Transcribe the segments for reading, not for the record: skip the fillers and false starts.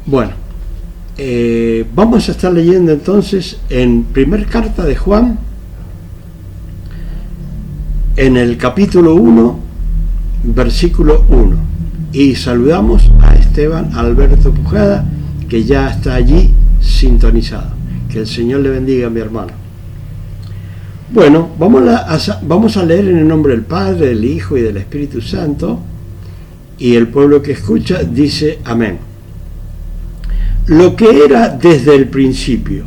Bueno, vamos a estar leyendo entonces en primer carta de Juan, en el capítulo 1, versículo 1. Y saludamos a Esteban Alberto Pujada, que ya está allí sintonizado. Que el Señor le bendiga, mi hermano. Bueno, vamos a leer en el nombre del Padre, del Hijo y del Espíritu Santo. Y el pueblo que escucha dice amén. Lo que era desde el principio,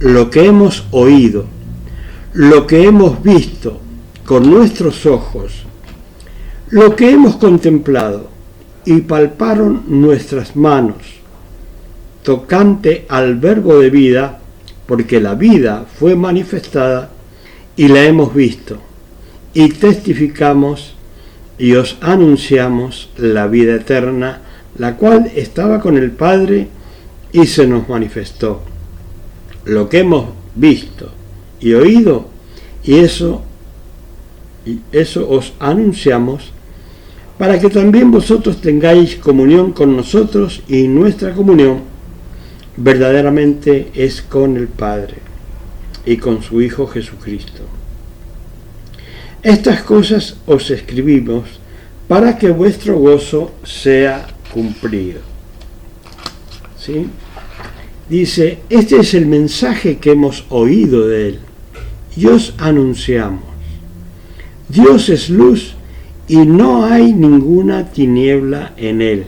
lo que hemos oído, lo que hemos visto con nuestros ojos, lo que hemos contemplado y palparon nuestras manos, tocante al verbo de vida, porque la vida fue manifestada y la hemos visto, y testificamos y os anunciamos la vida eterna, la cual estaba con el Padre y se nos manifestó. Lo que hemos visto y oído, y eso os anunciamos, para que también vosotros tengáis comunión con nosotros, y nuestra comunión verdaderamente es con el Padre y con su Hijo Jesucristo. Estas cosas os escribimos para que vuestro gozo sea cumplido. ¿Sí? Dice, este es el mensaje que hemos oído de él y os anunciamos. Dios es luz y no hay ninguna tiniebla en él.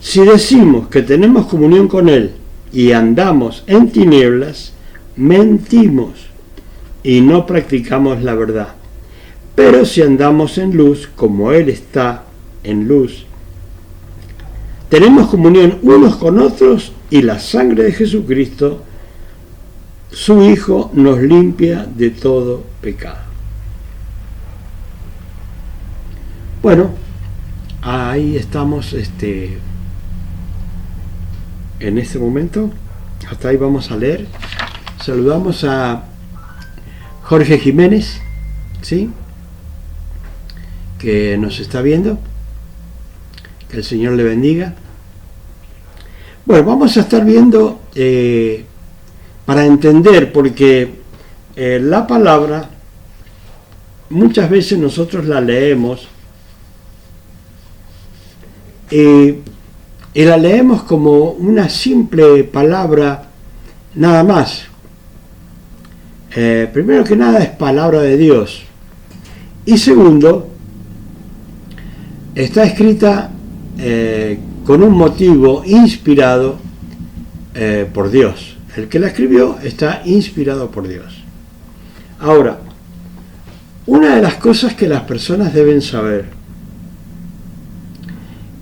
Si decimos que tenemos comunión con él y andamos en tinieblas, mentimos y no practicamos la verdad. Pero si andamos en luz, como él está en luz, tenemos comunión unos con otros, y la sangre de Jesucristo, su Hijo, nos limpia de todo pecado. Bueno, ahí estamos en este momento. Hasta ahí vamos a leer. Saludamos a Jorge Jiménez, ¿sí?, que nos está viendo. Que el Señor le bendiga. Bueno, vamos a estar viendo para entender, porque la palabra muchas veces nosotros la leemos y la leemos como una simple palabra nada más. Primero que nada es palabra de Dios, y segundo, está escrita con un motivo inspirado por Dios. El que la escribió está inspirado por Dios. Ahora, una de las cosas que las personas deben saber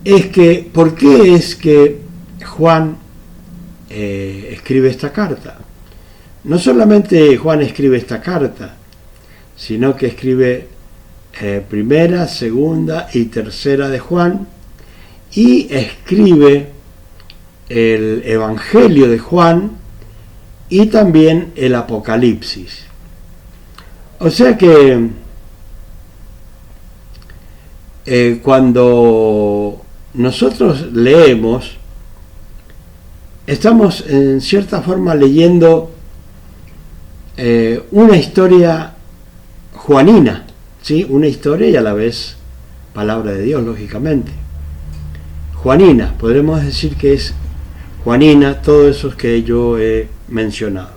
es que, ¿por qué es que Juan escribe esta carta? No solamente Juan escribe esta carta, sino que escribe primera, segunda y tercera de Juan, y escribe el Evangelio de Juan y también el Apocalipsis. O sea que cuando nosotros leemos, estamos en cierta forma leyendo una historia juanina, ¿sí? Una historia y a la vez palabra de Dios, lógicamente. Juanina, podremos decir que es Juanina, todos esos que yo he mencionado.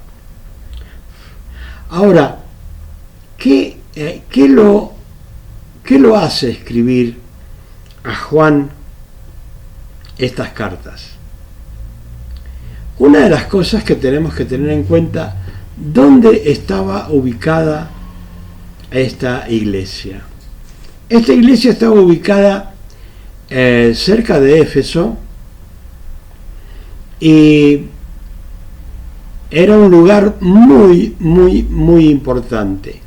Ahora, ¿qué lo hace escribir a Juan estas cartas? Una de las cosas que tenemos que tener en cuenta, ¿dónde estaba ubicada esta iglesia? Esta iglesia estaba ubicada cerca de Éfeso, y era un lugar muy, muy, muy importante.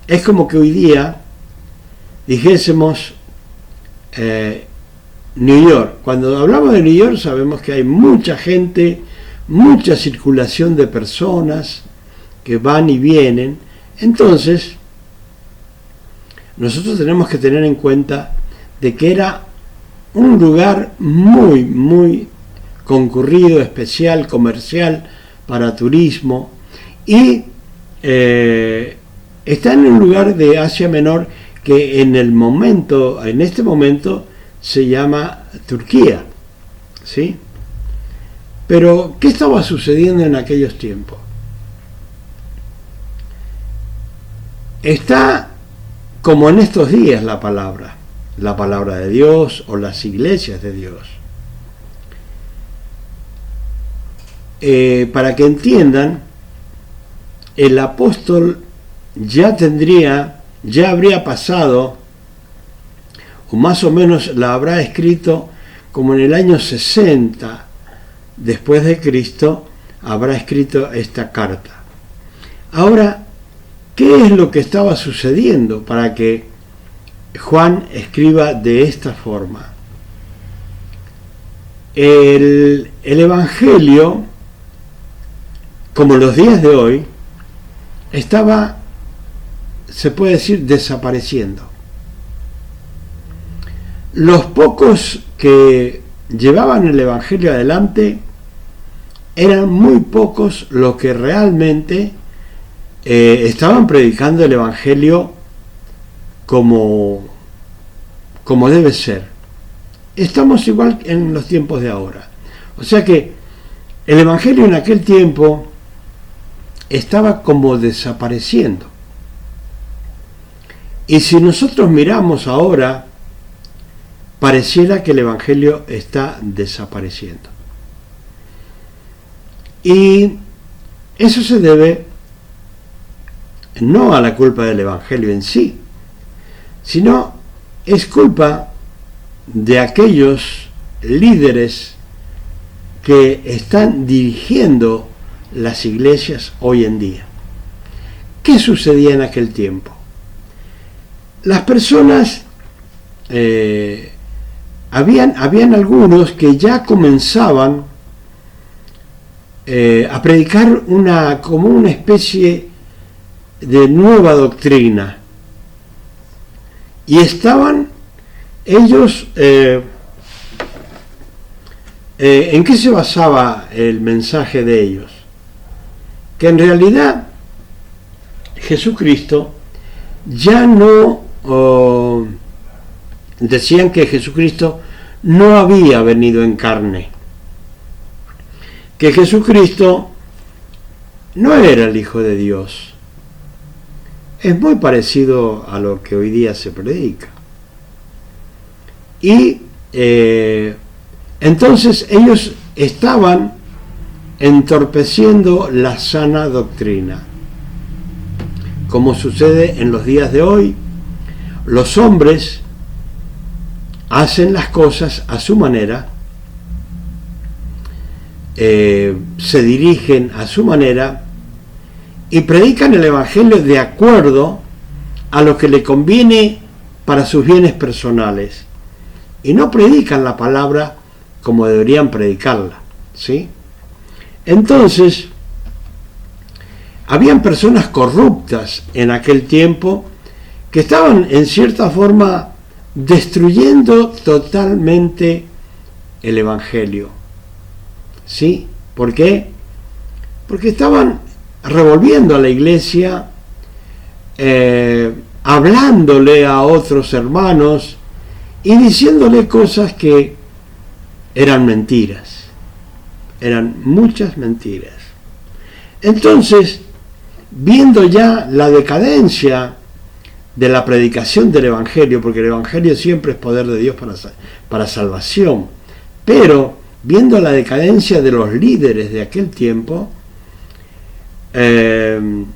Es como que hoy día dijésemos New York. Cuando hablamos de New York sabemos que hay mucha gente, mucha circulación de personas que van y vienen. Entonces, nosotros tenemos que tener en cuenta de que era un lugar muy, muy concurrido, especial, comercial, para turismo, y está en un lugar de Asia Menor que en este momento se llama Turquía, ¿sí? Pero, ¿qué estaba sucediendo en aquellos tiempos? Está como en estos días la palabra de Dios o las iglesias de Dios. Para que entiendan, el apóstol ya habría pasado, o más o menos la habrá escrito como en el año 60 después de Cristo, habrá escrito esta carta. Ahora, ¿qué es lo que estaba sucediendo para que Juan escriba de esta forma? El Evangelio, como los días de hoy, estaba, se puede decir, desapareciendo. Los pocos que llevaban el Evangelio adelante eran muy pocos los que realmente estaban predicando el Evangelio como debe ser. Estamos igual en los tiempos de ahora. O sea que el Evangelio en aquel tiempo estaba como desapareciendo. Y si nosotros miramos ahora, pareciera que el Evangelio está desapareciendo. Y eso se debe no a la culpa del Evangelio en sí, sino es culpa de aquellos líderes que están dirigiendo las iglesias hoy en día. ¿Qué sucedía en aquel tiempo? Las personas, habían algunos que ya comenzaban a predicar como una especie de nueva doctrina, y estaban ellos, ¿en qué se basaba el mensaje de ellos? Que en realidad Jesucristo ya no, decían que Jesucristo no había venido en carne, que Jesucristo no era el Hijo de Dios. Es muy parecido a lo que hoy día se predica. Y entonces ellos estaban entorpeciendo la sana doctrina. Como sucede en los días de hoy, los hombres hacen las cosas a su manera, se dirigen a su manera y predican el Evangelio de acuerdo a lo que le conviene para sus bienes personales, y no predican la palabra como deberían predicarla, ¿sí? Entonces, habían personas corruptas en aquel tiempo que estaban en cierta forma destruyendo totalmente el Evangelio, ¿sí? ¿Por qué? Porque estaban revolviendo a la iglesia, hablándole a otros hermanos y diciéndole cosas que eran mentiras, eran muchas mentiras. Entonces, viendo ya la decadencia de la predicación del Evangelio, porque el Evangelio siempre es poder de Dios para salvación, pero viendo la decadencia de los líderes de aquel tiempo, en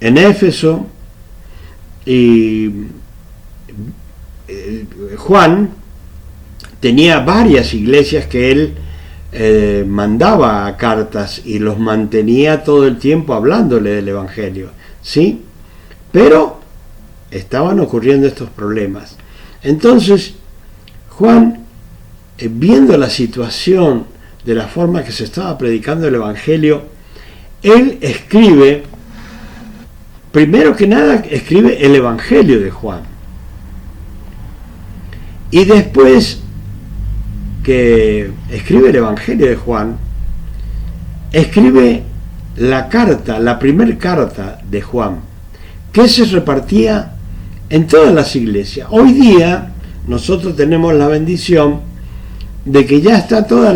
Éfeso, y Juan tenía varias iglesias que él mandaba cartas y los mantenía todo el tiempo hablándole del Evangelio, ¿sí? Pero estaban ocurriendo estos problemas. Entonces, Juan, viendo la situación de la forma que se estaba predicando el Evangelio, él escribe, primero que nada, escribe el Evangelio de Juan. Y después que escribe el Evangelio de Juan, escribe la carta, la primera carta de Juan, que se repartía en todas las iglesias. Hoy día nosotros tenemos la bendición de que ya está toda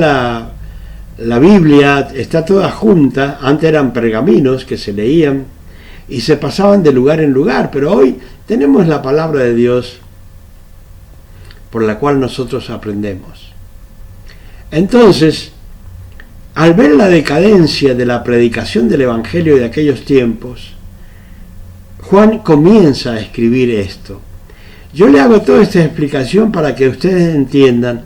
la Biblia, está toda junta. Antes eran pergaminos que se leían y se pasaban de lugar en lugar, pero hoy tenemos la palabra de Dios por la cual nosotros aprendemos. Entonces, al ver la decadencia de la predicación del Evangelio de aquellos tiempos, Juan comienza a escribir esto. Yo le hago toda esta explicación para que ustedes entiendan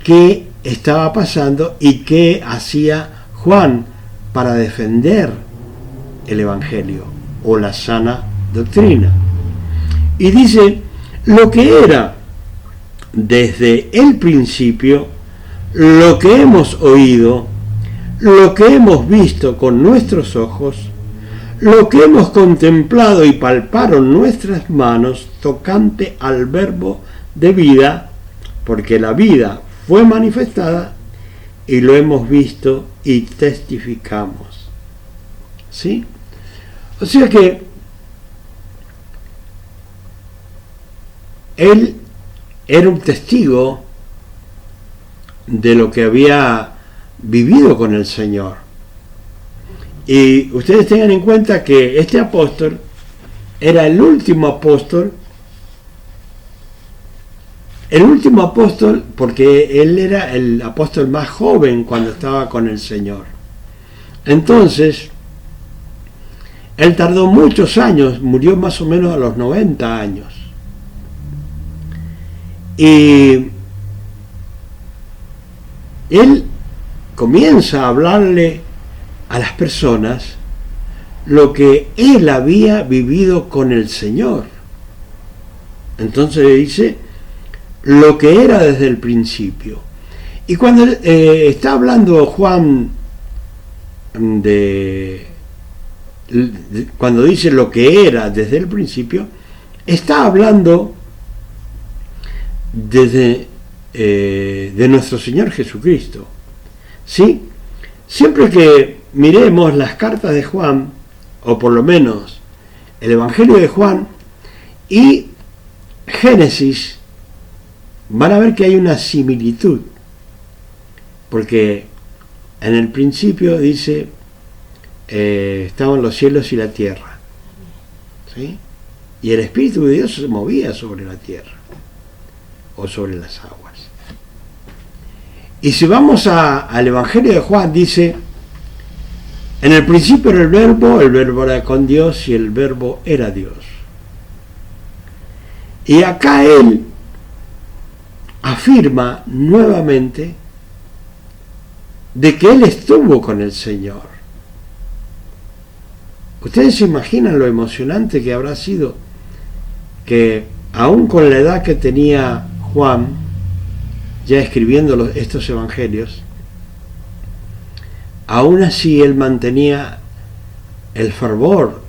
qué estaba pasando y qué hacía Juan para defender el Evangelio o la sana doctrina. Y dice, lo que era desde el principio, lo que hemos oído, lo que hemos visto con nuestros ojos, lo que hemos contemplado y palparon nuestras manos tocante al verbo de vida, porque la vida fue manifestada y lo hemos visto y testificamos. ¿Sí? O sea que él era un testigo de lo que había vivido con el Señor. Y ustedes tengan en cuenta que este apóstol era el último apóstol porque él era el apóstol más joven cuando estaba con el Señor. Entonces, él tardó muchos años, murió más o menos a los 90 años. Y él comienza a hablarle a las personas lo que él había vivido con el Señor. Entonces dice lo que era desde el principio. Y cuando está hablando Juan cuando dice lo que era desde el principio, está hablando de nuestro Señor Jesucristo. ¿Sí? Siempre que miremos las cartas de Juan, o por lo menos el Evangelio de Juan y Génesis, van a ver que hay una similitud, porque en el principio dice estaban los cielos y la tierra, ¿sí? Y el Espíritu de Dios se movía sobre la tierra o sobre las aguas. Y si vamos al Evangelio de Juan, dice, en el principio era el verbo era con Dios y el verbo era Dios. Y acá él afirma nuevamente de que él estuvo con el Señor. ¿Ustedes se imaginan lo emocionante que habrá sido que aún con la edad que tenía Juan, ya escribiendo estos evangelios, aún así él mantenía el fervor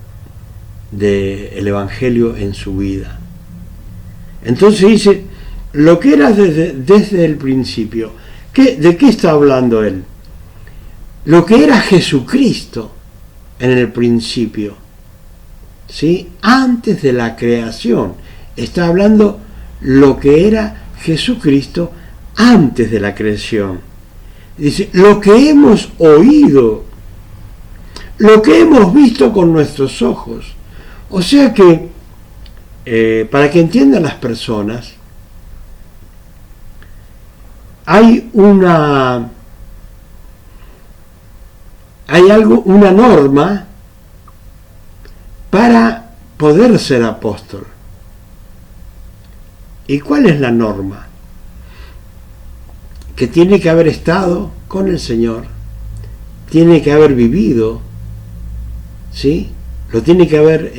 del evangelio en su vida? Entonces dice, lo que era desde el principio. ¿De qué está hablando él? Lo que era Jesucristo en el principio, ¿sí? Antes de la creación. Está hablando lo que era Jesucristo antes de la creación. Dice, lo que hemos oído, lo que hemos visto con nuestros ojos. O sea que, para que entiendan las personas, hay una norma para poder ser apóstol. ¿Y cuál es la norma? Que tiene que haber estado con el Señor, tiene que haber vivido, ¿sí? Lo tiene que haber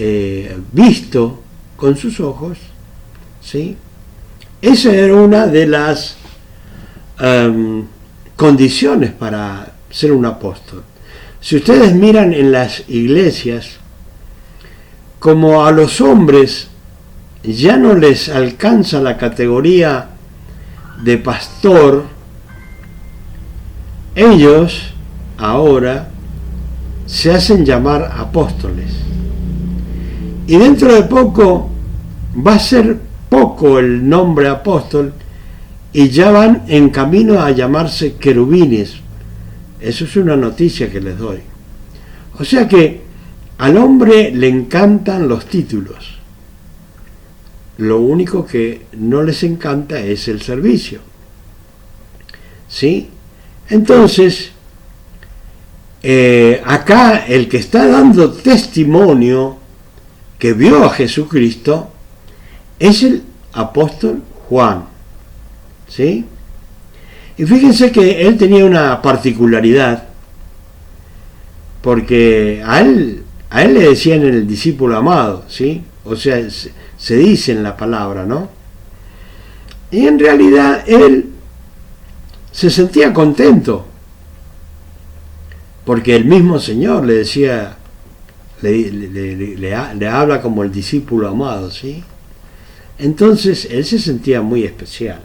visto con sus ojos, ¿sí? Esa era una de las condiciones para ser un apóstol. Si ustedes miran en las iglesias, como a los hombres ya no les alcanza la categoría de pastor, ellos ahora se hacen llamar apóstoles. Y dentro de poco va a ser poco el nombre apóstol y ya van en camino a llamarse querubines. Eso es una noticia que les doy. O sea que al hombre le encantan los títulos. Lo único que no les encanta es el servicio. ¿Sí? Entonces, acá el que está dando testimonio que vio a Jesucristo es el apóstol Juan. ¿Sí? Y fíjense que él tenía una particularidad, porque a él le decían el discípulo amado, ¿sí? O sea, se dice en la palabra, ¿no? Y en realidad él se sentía contento, porque el mismo Señor le decía, le habla como el discípulo amado, ¿sí? Entonces él se sentía muy especial.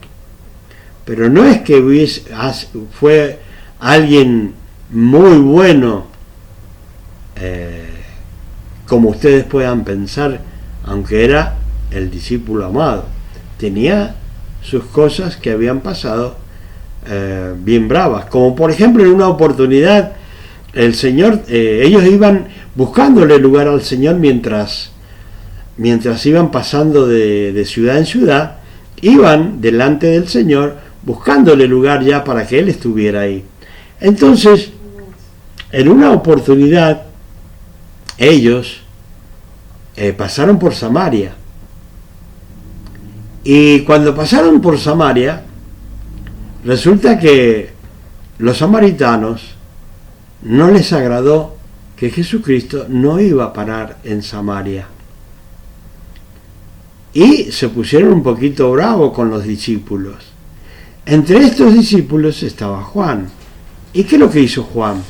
Pero no es que fue alguien muy bueno, como ustedes puedan pensar, aunque era el discípulo amado. Tenía sus cosas que habían pasado bien bravas, como por ejemplo en una oportunidad el Señor, ellos iban buscándole lugar al Señor mientras iban pasando de ciudad en ciudad, iban delante del Señor buscándole lugar ya para que Él estuviera ahí. Entonces, en una oportunidad, ellos pasaron por Samaria. Y cuando pasaron por Samaria, resulta que los samaritanos no les agradó que Jesucristo no iba a parar en Samaria. Y se pusieron un poquito bravos con los discípulos. Entre estos discípulos estaba Juan. ¿Y qué es lo que hizo Juan?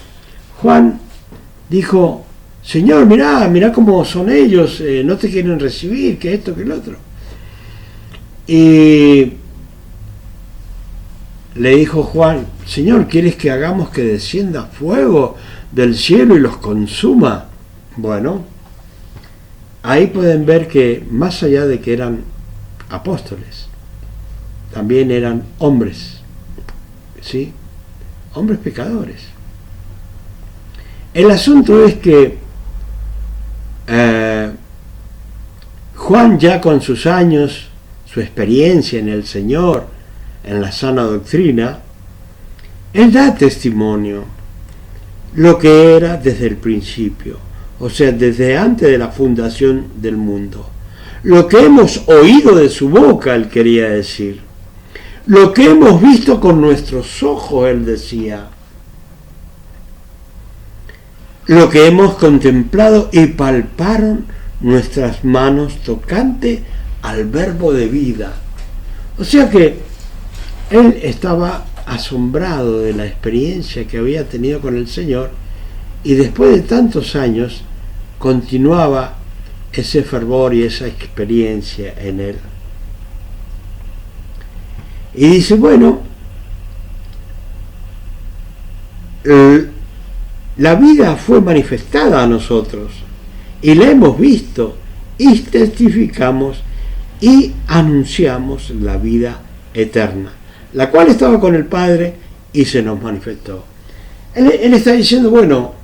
Juan dijo: Señor, mirá cómo son ellos, no te quieren recibir, que esto, que el otro. Y le dijo Juan: Señor, ¿quieres que hagamos que descienda fuego del cielo y los consuma? Bueno, ahí pueden ver que más allá de que eran apóstoles, también eran hombres, ¿sí? Hombres pecadores. El asunto es que Juan, ya con sus años, su experiencia en el Señor, en la sana doctrina, él da testimonio lo que era desde el principio, o sea, desde antes de la fundación del mundo. Lo que hemos oído de su boca, él quería decir. Lo que hemos visto con nuestros ojos, él decía. Lo que hemos contemplado y palparon nuestras manos tocante al verbo de vida. O sea que él estaba asombrado de la experiencia que había tenido con el Señor, y después de tantos años continuaba ese fervor y esa experiencia en él. Y dice, bueno, la vida fue manifestada a nosotros y la hemos visto y testificamos y anunciamos la vida eterna, la cual estaba con el Padre y se nos manifestó. Él está diciendo, bueno,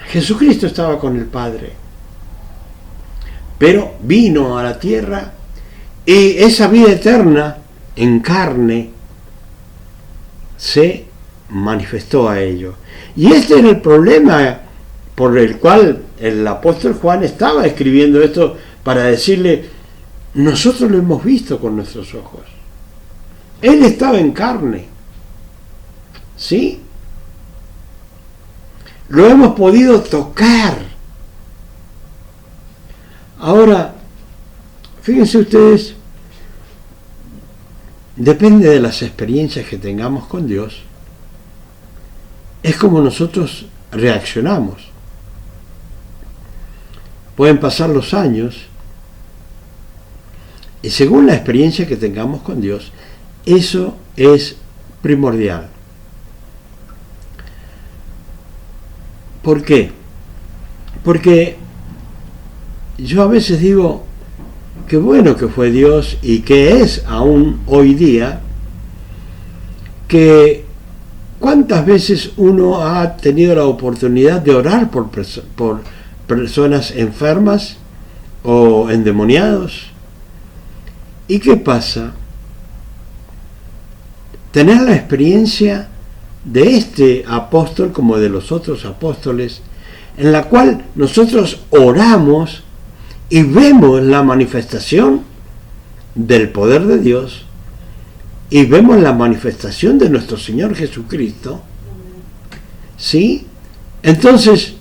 Jesucristo estaba con el Padre, pero vino a la tierra y esa vida eterna en carne se manifestó a ellos. Y este era el problema por el cual el apóstol Juan estaba escribiendo esto, para decirle, nosotros lo hemos visto con nuestros ojos. Él estaba en carne, ¿sí? Lo hemos podido tocar. Ahora, fíjense ustedes, depende de las experiencias que tengamos con Dios, es como nosotros reaccionamos. Pueden pasar los años y según la experiencia que tengamos con Dios, eso es primordial. ¿Por qué? Porque yo a veces digo, qué bueno que fue Dios y que es aún hoy día, que cuántas veces uno ha tenido la oportunidad de orar por personas enfermas o endemoniados. ¿Y qué pasa? Tener la experiencia de este apóstol como de los otros apóstoles, en la cual nosotros oramos y vemos la manifestación del poder de Dios y vemos la manifestación de nuestro Señor Jesucristo, ¿sí? Entonces,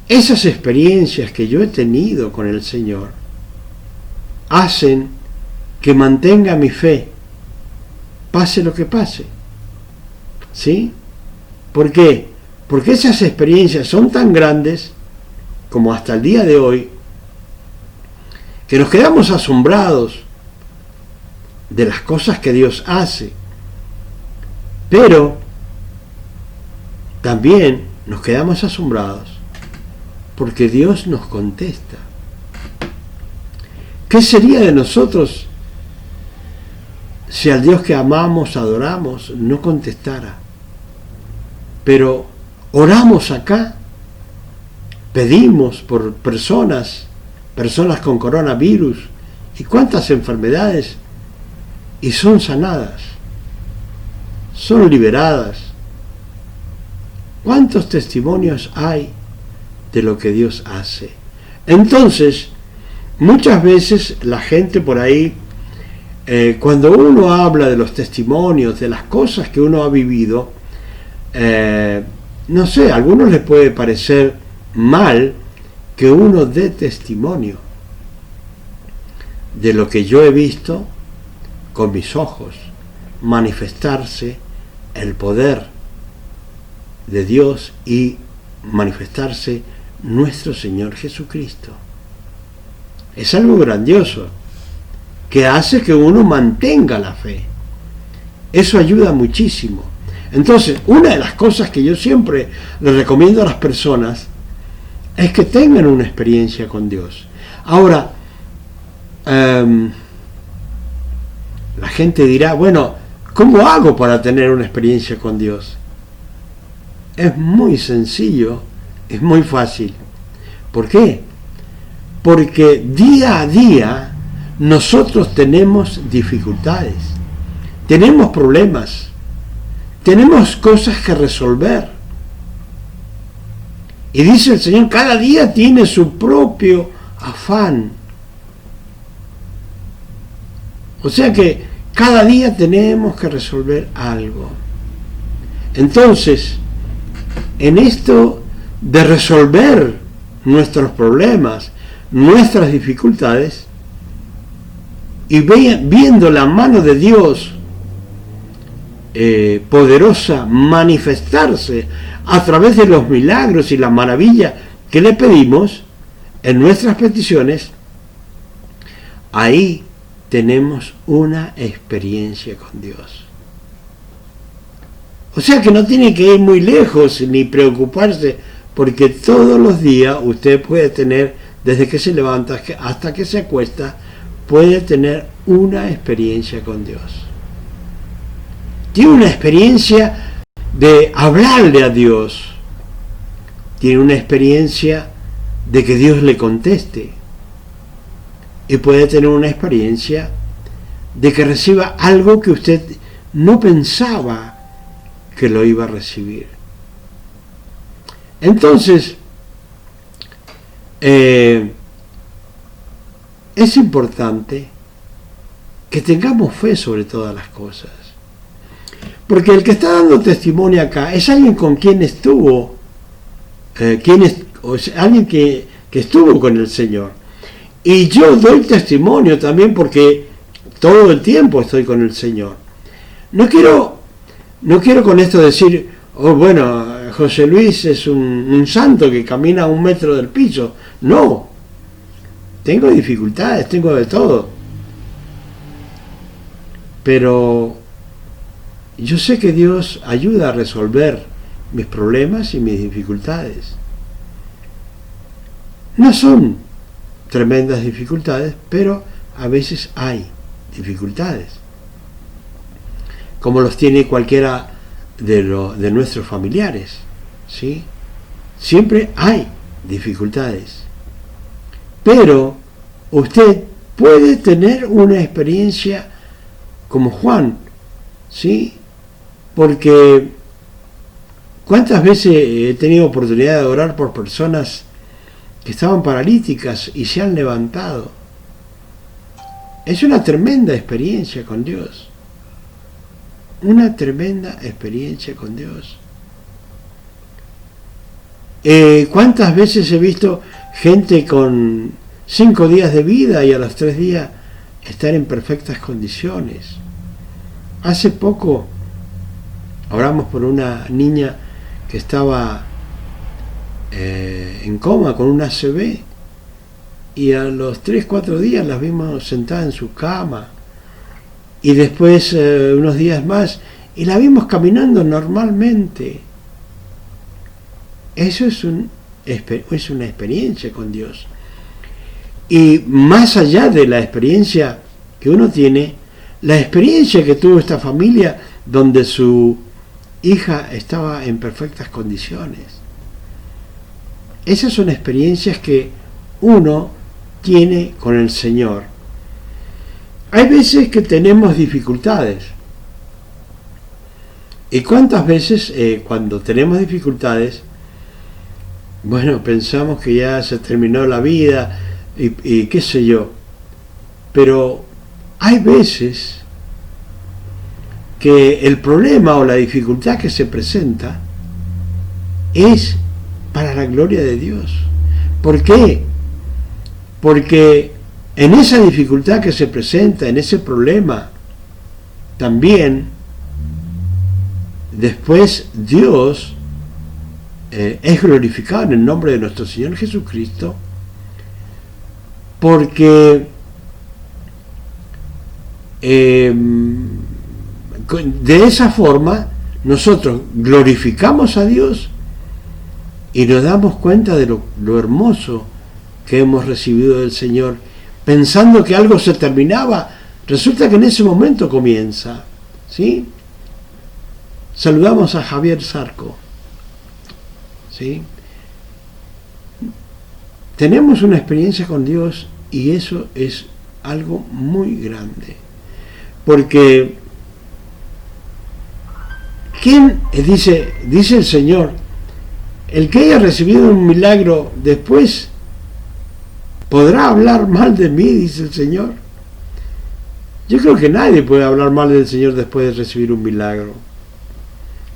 esas experiencias que yo he tenido con el Señor hacen que mantenga mi fe, pase lo que pase, ¿sí? ¿Por qué? Porque esas experiencias son tan grandes como hasta el día de hoy, que nos quedamos asombrados de las cosas que Dios hace, pero también nos quedamos asombrados porque Dios nos contesta. ¿Qué sería de nosotros si al Dios que amamos, adoramos, no contestara? Pero oramos acá, pedimos por personas con coronavirus y cuántas enfermedades, y son sanadas, son liberadas. ¿Cuántos testimonios hay de lo que Dios hace? Entonces, muchas veces la gente por ahí, cuando uno habla de los testimonios, de las cosas que uno ha vivido, no sé, a algunos les puede parecer mal que uno dé testimonio de lo que yo he visto con mis ojos manifestarse el poder de Dios y manifestarse nuestro Señor Jesucristo. Es algo grandioso que hace que uno mantenga la fe. Eso ayuda muchísimo. Entonces, una de las cosas que yo siempre le recomiendo a las personas es que tengan una experiencia con Dios. Ahora, la gente dirá, bueno, ¿cómo hago para tener una experiencia con Dios? Es muy sencillo, es muy fácil. ¿Por qué? Porque día a día nosotros tenemos dificultades, tenemos problemas, tenemos cosas que resolver. Y dice el Señor, cada día tiene su propio afán. O sea que cada día tenemos que resolver algo. Entonces, en esto de resolver nuestros problemas, nuestras dificultades, y viendo la mano de Dios poderosa manifestarse a través de los milagros y la maravilla que le pedimos en nuestras peticiones, ahí tenemos una experiencia con Dios. O sea que no tiene que ir muy lejos ni preocuparse, porque todos los días usted puede tener, desde que se levanta hasta que se acuesta, puede tener una experiencia con Dios. Tiene una experiencia de hablarle a Dios. Tiene una experiencia de que Dios le conteste. Y puede tener una experiencia de que reciba algo que usted no pensaba que lo iba a recibir. Entonces, es importante que tengamos fe sobre todas las cosas. Porque el que está dando testimonio acá es alguien con quien estuvo, alguien que estuvo con el Señor. Y yo doy testimonio también porque todo el tiempo estoy con el Señor. No quiero con esto decir, oh, bueno, José Luis es un santo que camina a 1 metro del piso. No, tengo dificultades, tengo de todo. Pero yo sé que Dios ayuda a resolver mis problemas y mis dificultades. No son tremendas dificultades, pero a veces hay dificultades, como los tiene cualquiera de nuestros familiares, ¿sí? Siempre hay dificultades, pero usted puede tener una experiencia como Juan, ¿sí? Porque ¿cuántas veces he tenido oportunidad de orar por personas que estaban paralíticas y se han levantado? Es una tremenda experiencia con Dios. Una tremenda experiencia con Dios. ¿Cuántas veces he visto gente con 5 días de vida y a los 3 días estar en perfectas condiciones? Hace poco oramos por una niña que estaba en coma con un ACV, y a los 3-4 días la vimos sentada en su cama, y después unos días más y la vimos caminando normalmente. Eso es una experiencia con Dios. Y más allá de la experiencia que uno tiene, la experiencia que tuvo esta familia donde su hija estaba en perfectas condiciones. Esas son experiencias que uno tiene con el Señor. Hay veces que tenemos dificultades. ¿Y cuántas veces cuando tenemos dificultades, bueno, pensamos que ya se terminó la vida y qué sé yo? Pero hay veces que el problema o la dificultad que se presenta es para la gloria de Dios. ¿Por qué? Porque en esa dificultad que se presenta, en ese problema, también después Dios es glorificado en el nombre de nuestro Señor Jesucristo, porque de esa forma nosotros glorificamos a Dios y nos damos cuenta de lo hermoso que hemos recibido del Señor, pensando que algo se terminaba. Resulta que en ese momento comienza, ¿sí? Saludamos a Javier Zarco, ¿sí? Tenemos una experiencia con Dios y eso es algo muy grande, porque ¿quién dice el Señor? El que haya recibido un milagro después podrá hablar mal de mí, dice el Señor. Yo creo que nadie puede hablar mal del Señor después de recibir un milagro,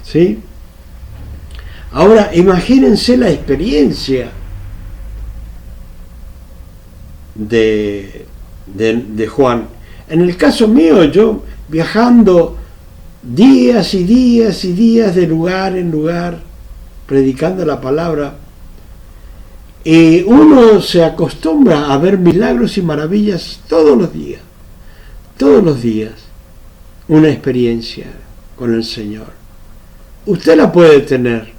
¿sí? Ahora imagínense la experiencia de Juan. En el caso mío, yo viajando días y días y días de lugar en lugar, predicando la palabra, y uno se acostumbra a ver milagros y maravillas todos los días, una experiencia con el Señor. Usted la puede tener,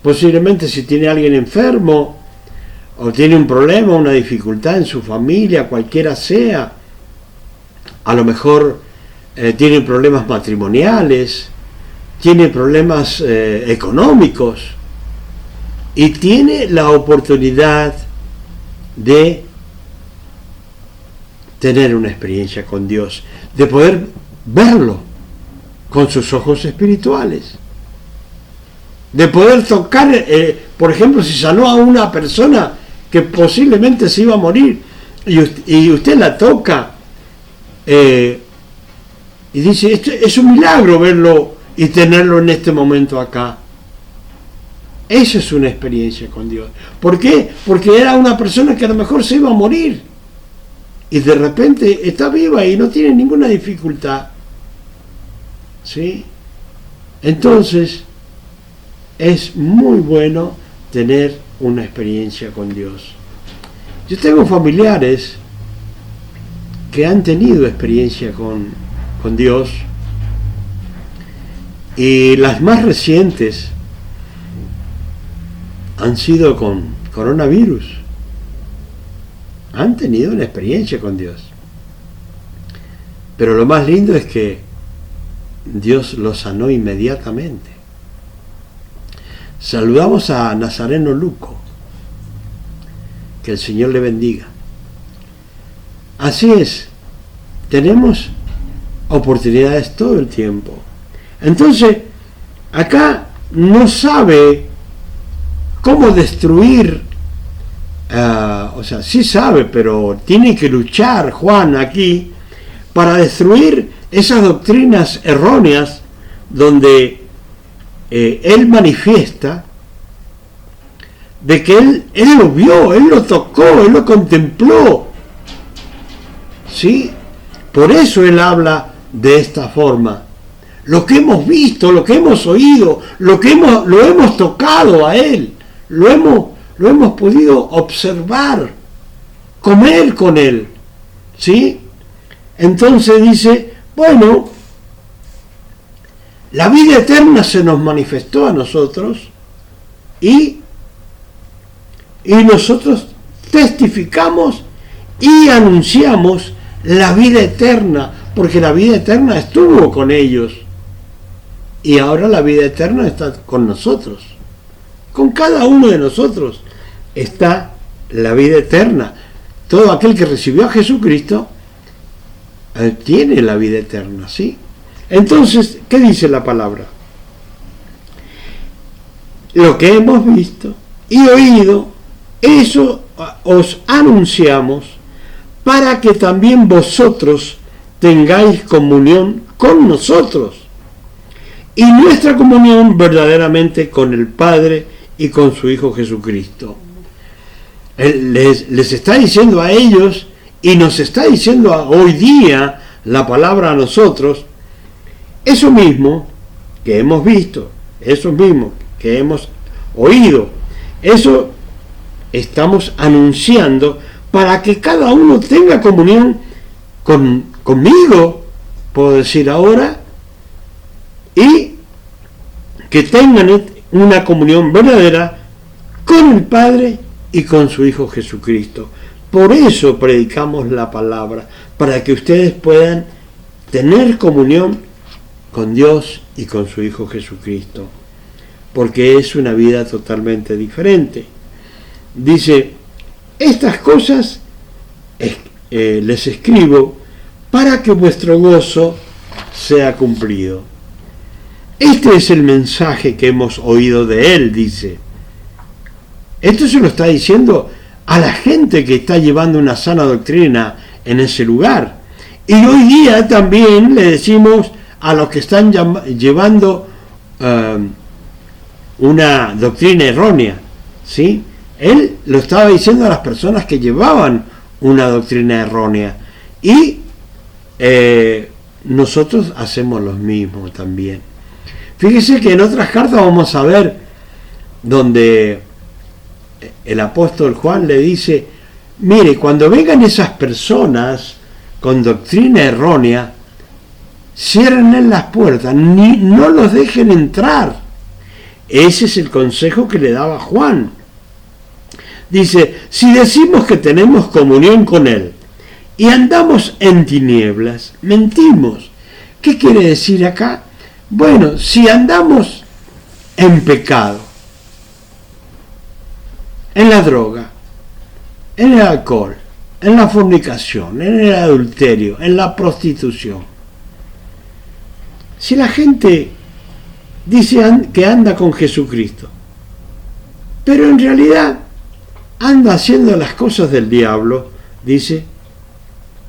posiblemente si tiene alguien enfermo, o tiene un problema, una dificultad en su familia, cualquiera sea, a lo mejor tiene problemas matrimoniales, tiene problemas económicos, y tiene la oportunidad de tener una experiencia con Dios, de poder verlo con sus ojos espirituales, de poder tocar, por ejemplo, si sanó a una persona que posiblemente se iba a morir, y usted la toca, y dice, es un milagro verlo y tenerlo en este momento acá. Esa es una experiencia con Dios. ¿Por qué? Porque era una persona que a lo mejor se iba a morir y de repente está viva y no tiene ninguna dificultad, ¿sí? Entonces es muy bueno tener una experiencia con Dios. Yo tengo familiares que han tenido experiencia con Dios, Y las más recientes han sido con coronavirus. Han tenido una experiencia con Dios. Pero lo más lindo es que Dios los sanó inmediatamente. Saludamos a Nazareno Luco. Que el Señor le bendiga. Así es, tenemos oportunidades todo el tiempo. Entonces, acá no sabe cómo destruir, o sea, sí sabe, pero tiene que luchar Juan aquí para destruir esas doctrinas erróneas donde él manifiesta de que él lo vio, él lo tocó, él lo contempló. ¿Sí? Por eso él habla de esta forma. Lo que hemos visto, lo que hemos oído, lo hemos tocado a él, lo hemos podido observar, comer con él. ¿Sí? Entonces dice, bueno, la vida eterna se nos manifestó a nosotros y nosotros testificamos y anunciamos la vida eterna, porque la vida eterna estuvo con ellos y ahora la vida eterna está con nosotros. Con cada uno de nosotros está la vida eterna. Todo aquel que recibió a Jesucristo tiene la vida eterna, ¿sí? Entonces, ¿qué dice la palabra? Lo que hemos visto y oído, eso os anunciamos para que también vosotros tengáis comunión con nosotros. Y nuestra comunión verdaderamente con el Padre y con su Hijo Jesucristo. Él les está diciendo a ellos y nos está diciendo hoy día la palabra a nosotros, eso mismo que hemos visto, eso mismo que hemos oído, eso estamos anunciando para que cada uno tenga comunión conmigo, puedo decir ahora, y que tengan una comunión verdadera con el Padre y con su Hijo Jesucristo. Por eso predicamos la palabra, para que ustedes puedan tener comunión con Dios y con su Hijo Jesucristo, porque es una vida totalmente diferente. Dice, estas cosas les escribo para que vuestro gozo sea cumplido. Este es el mensaje que hemos oído de él, dice. Esto se lo está diciendo a la gente que está llevando una sana doctrina en ese lugar. Y hoy día también le decimos a los que están llevando una doctrina errónea, ¿sí? Él lo estaba diciendo a las personas que llevaban una doctrina errónea. Y nosotros hacemos lo mismo también. Fíjese que en otras cartas vamos a ver donde el apóstol Juan le dice, mire, cuando vengan esas personas con doctrina errónea, cierren las puertas, no los dejen entrar. Ese es el consejo que le daba Juan. Dice, si decimos que tenemos comunión con él y andamos en tinieblas, mentimos. ¿Qué quiere decir acá? Bueno, si andamos en pecado, en la droga, en el alcohol, en la fornicación, en el adulterio, en la prostitución. Si la gente dice que anda con Jesucristo, pero en realidad anda haciendo las cosas del diablo, dice,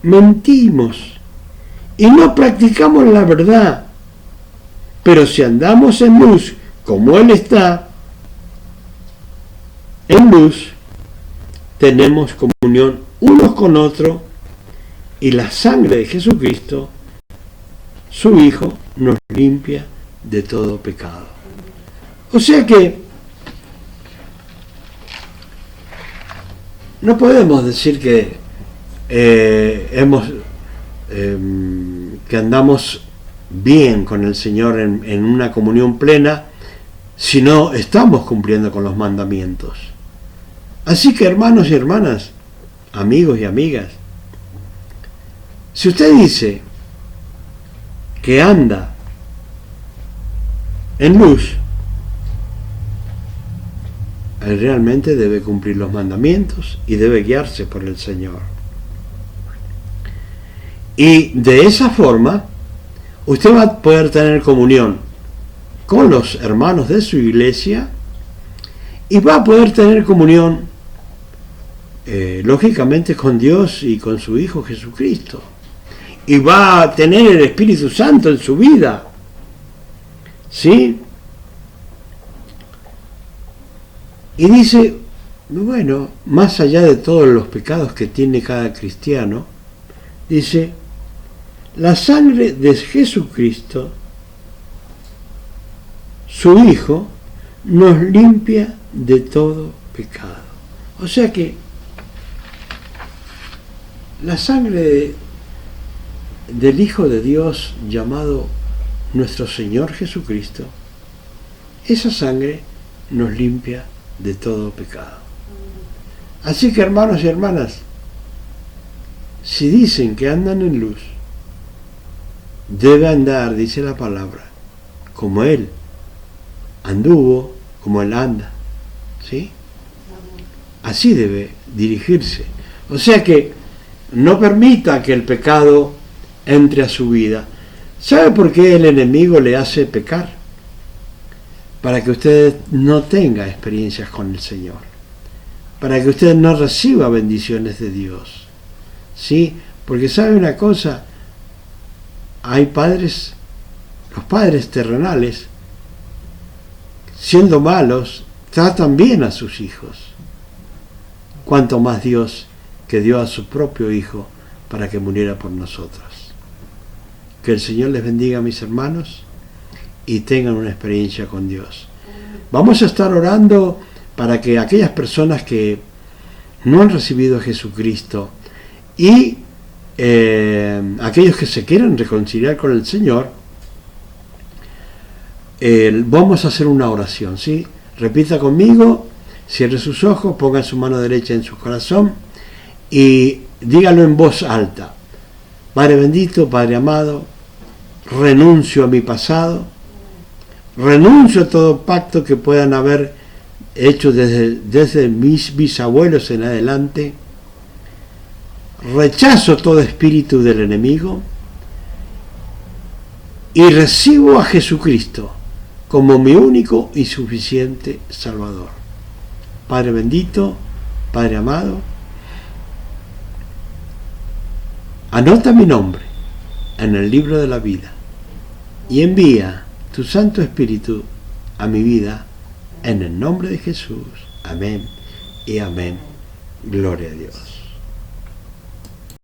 mentimos y no practicamos la verdad. Pero si andamos en luz, como Él está en luz, tenemos comunión unos con otros y la sangre de Jesucristo, su Hijo, nos limpia de todo pecado. O sea que no podemos decir que que andamos bien con el Señor en una comunión plena si no estamos cumpliendo con los mandamientos. Así que, hermanos y hermanas, amigos y amigas, si usted dice que anda en luz, él realmente debe cumplir los mandamientos y debe guiarse por el Señor. Y de esa forma, usted va a poder tener comunión con los hermanos de su iglesia y va a poder tener comunión, lógicamente, con Dios y con su Hijo Jesucristo. Y va a tener el Espíritu Santo en su vida. ¿Sí? Y dice, bueno, más allá de todos los pecados que tiene cada cristiano, dice, la sangre de Jesucristo, su Hijo, nos limpia de todo pecado. O sea que la sangre del Hijo de Dios llamado nuestro Señor Jesucristo, esa sangre nos limpia de todo pecado. Así que, hermanos y hermanas, si dicen que andan en luz, debe andar, dice la palabra, como Él anduvo, como Él anda. ¿Sí? Así debe dirigirse. O sea que no permita que el pecado entre a su vida. ¿Sabe por qué el enemigo le hace pecar? Para que usted no tenga experiencias con el Señor, para que usted no reciba bendiciones de Dios. ¿Sí? Porque sabe una cosa, hay padres, los padres terrenales, siendo malos, tratan bien a sus hijos. Cuanto más Dios, que dio a su propio Hijo para que muriera por nosotros. Que el Señor les bendiga, mis hermanos, y tengan una experiencia con Dios. Vamos a estar orando para que aquellas personas que no han recibido a Jesucristo y aquellos que se quieran reconciliar con el Señor, vamos a hacer una oración, ¿sí? Repita conmigo, cierre sus ojos, ponga su mano derecha en su corazón y dígalo en voz alta. Padre bendito, Padre amado, renuncio a mi pasado, renuncio a todo pacto que puedan haber hecho desde mis bisabuelos en adelante, rechazo todo espíritu del enemigo y recibo a Jesucristo como mi único y suficiente Salvador. Padre bendito, Padre amado, anota mi nombre en el libro de la vida y envía tu Santo Espíritu a mi vida en el nombre de Jesús. Amén y amén. Gloria a Dios.